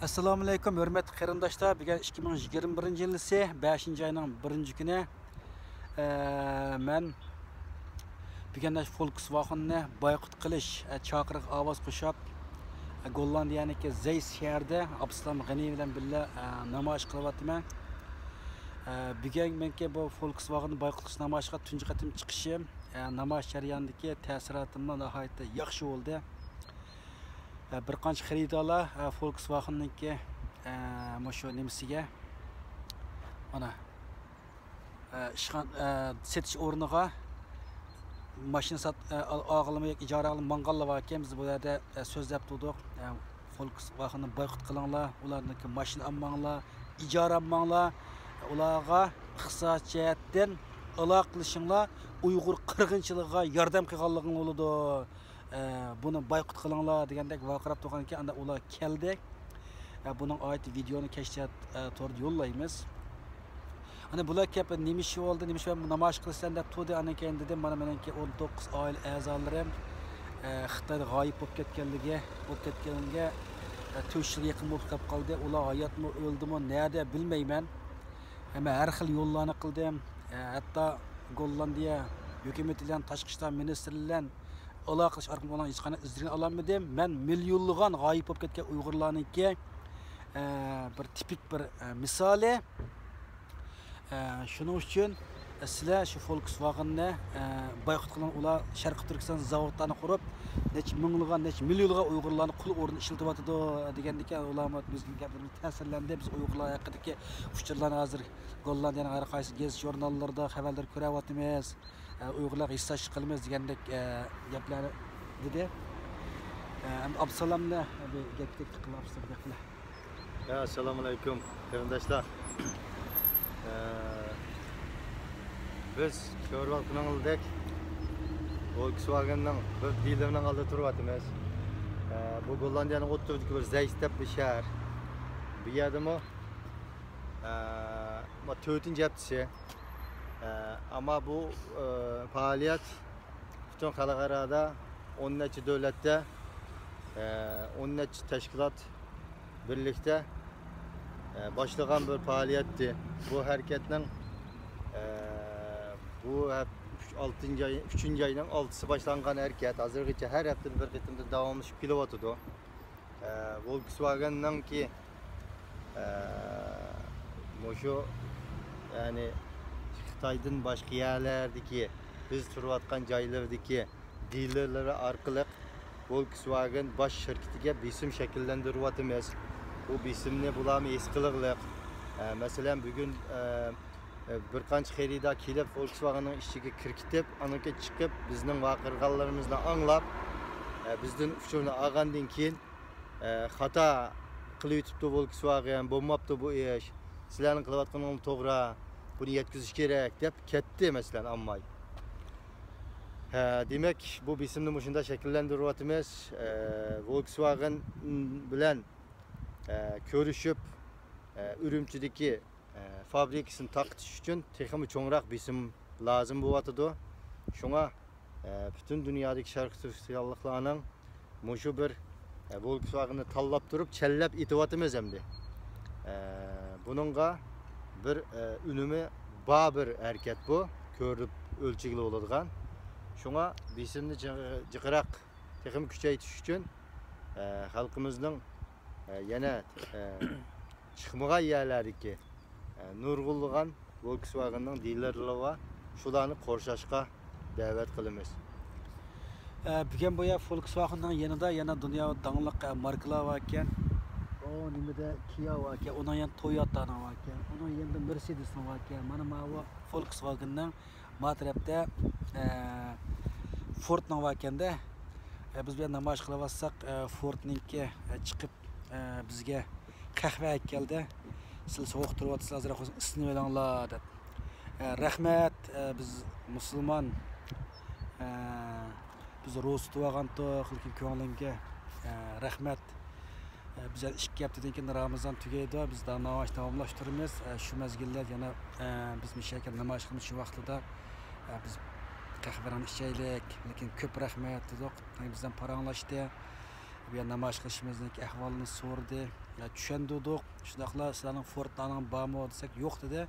Assalomu alaykum, hurmatli qarindoshlar. Bugun 2021 yil 5 ayning 1-kuni men bugun Volkswagenni boyqut qilish chaqiriq ovoz qo'shib Gollandiyaniki Zeys shahrida Abduslam G'aniyev bilan birga namoyish qilyapman. Bugun menga bu Volkswagen boyqut qilish namoyishiga tunji qatim chiqishim, namoyish jarayonidagi ta'siratim nihoyatda yaxshi bo'ldi. Bir qancha xaridorlar Volkswagen'niki shu nimasiga mana ishxon setish o'rniga mashina og'ilma ijara qilib manganlar bor ekan. Biz bu yerda so'zlab turdik. Volkswagen'ni boyqut qilinglar, ularniki mashina olmanglar, ijara olmanglar, ularga iqtisodiyatdan aloqa qilishinglar, Uyg'ur qirg'inchiligiga yordam qilganliging bo'ladi. Bunu boyqut qilinglar degandek vaqirab turgan ekan. Anda ular keldi. Bunun ait videoni kashfiyat to'g'ri yo'llaymiz. Ana bular kelib nima ish bo'ldi, nima ish namoyish qilishdan deb turdi. Ana keyin dedim, mana meniki 19 oila a'zolarim Xitoyda g'oyib bo'lib ketganligiga 4 yil yaqin bo'lib qoldi. Ular hayotmi, o'ldimi, nerede bilmayman. Ama har xil yo'llarni qildim. Hatto Gollandiya hukumati bilan tashqi ishlar ministrligi bilan aloqa qilish orqali ularning hech qanday izini ololmadim. Men millionlagan g'oyib bo'lib ketgan Uyg'urlarniki bir tipik bir misoli. Shuning uchun sizlar shu Volkswagenni boyqut qiling, ular Sharqiy Turkiston zavodlarini qurib, necha minglagan, necha millionlagan Uyg'urlarni qul o'rnida ishlatyapti degandek ular bizga gapirib ta'sirlandi. Biz Uyg'urlar haqidagi uchurlarni hozir Gollandiyaning har qaysi gazet jurnallarida xabarlar ko'ryapmiz. Uyg'urlar hissasi qilamiz degandek gaplar dedi. Abdusalamni gapga qilib Assalomu alaykum qarindoshlar. Biz ko'rayotganingizdek Volkswagen'ning bir dealerining oldida turyapmiz. Bu Gollandiyaning o'rtasidagi bir Zeys deb bir shahar. Bu yerdami 4-haftasi. Ama bu faaliyet bütün xalqarada 10 neçe devlette 10 neçe teşkilat birlikte başlayan bir faaliyetti. Bu hareketinin bu 3. ayının 6'sı başlangan hareket. Hazırlıkça her hafta bir kıtımda devamlı kilovatıydı. Volkswagen'ın ki şu yani Xitoydan başka yerlerdeki biz turayotgan joylardagi dealerlari orqali Volkswagen bosh shirkatiga bisim shakllantiryapmiz. Bu bisimni bularni eskiliklik. Masalan bugun bir qancha xaridor kelib Volkswagenning ishiga kirkitib, anaka chiqib bizning vaqirganlarimizni anglab, bizdan uchurni olgandan keyin xato qilib yutibdi Volkswagen, bo'lmabdi bu ish. Sizlarning qilayotganingiz to'g'ri. Bunu yetkiziş gerek deyip ketdi mesela ammay. Demek bu bisimni muşunda şekillendiriyoruz. Volkswagen bilen görüşüp Ürümçideki fabrikasını taktiş için texmi çoğunrak bisim lazım bulatıdı. Şuna bütün dünyadaki Şarkı Türkistallıklarının muşu bir Volkswagen'ı tallap durup çellep itivatımız hem de. Bununla bir ünümü bir hareket bu. Körüp ölçekli oladigan. Şuna bisimni jiqiraq texim kuchaytirish uchun xalqimizning yana chiqmagan yerlardagi nurg'ulg'an Volkswagen'ning dealerlari va shularni qo'shashga da'vat qilamiz. Bugun bu Volkswagen'ning yanida yana dunyo dangliq markalar bor ekan. O nimada Kia var ki, onun yanında Toyota var ki, onun yanında Mercedes var ki, mana Volkswagen'dan matrapta Ford var ki de biz bir namoyish qilyapsak Ford'ninki chiqib bizga qahva keldi. Siz sovuq turyapsizlar, azroq isini olinglar deb. Rahmat, biz musulmon biz ro'z tutgandik, lekin ko'nglimga rahmat. Biz 2 haftadan keyin Ramazon tugaydi. Biz daha namoyish davomlashtiramiz. Shu mezgillar yana biz mishakal namoyish qilamiz shu vaqtida. Biz qahvalarni ichaylik, lekin ko'p rahmat dedik. Bizdan paranglashdi. ve namoyish qilishimizdagi ahvolini so'rdi, tushundirdik. Shundaqla sizlarning Fordlarning bormi desak yo'q dedi.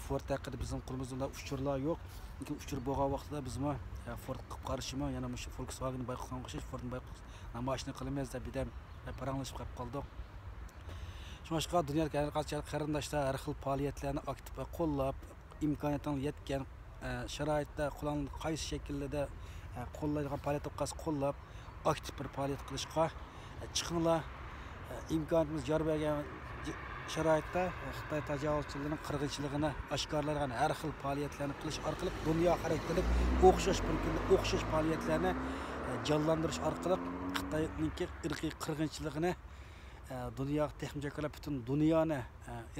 Ford haqida bizning qo'limizda uchurlar yo'q. Lekin uchur bo'lgan vaqtida bizmi Ford qilib qarashimi, yana shu Volkswagen bayqoqqa o'xshash Ford bayqoq namoyishni qilamiz deb birdan paranglashib qolib qoldik. Shunga dunyodagi har qancha qarindoshlar har xil faoliyatlarni aktiv qo'llab, imkoniyatning yetgan sharoitda qulanib qaysi shaklda qo'llaydigan faoliyat o'qasi qo'llab aktiv bir faoliyat qilishga chiqinglar. İmkanımız yor bergan sharoitda Xitoy tajovuzchilarining qirg'inchiligini oshkorlagan har xil faoliyatlarni qilish orqali dunyo xarakterlik o'xshash bir kunda o'xshash faoliyatlarni jonlantirish orqali Xitoyning irqiy qirg'inchiligini dunyo texnik butun dunyoni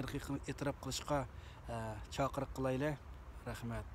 irqiy e'tirof qilishga chaqiriq qilaylik. Rahmat.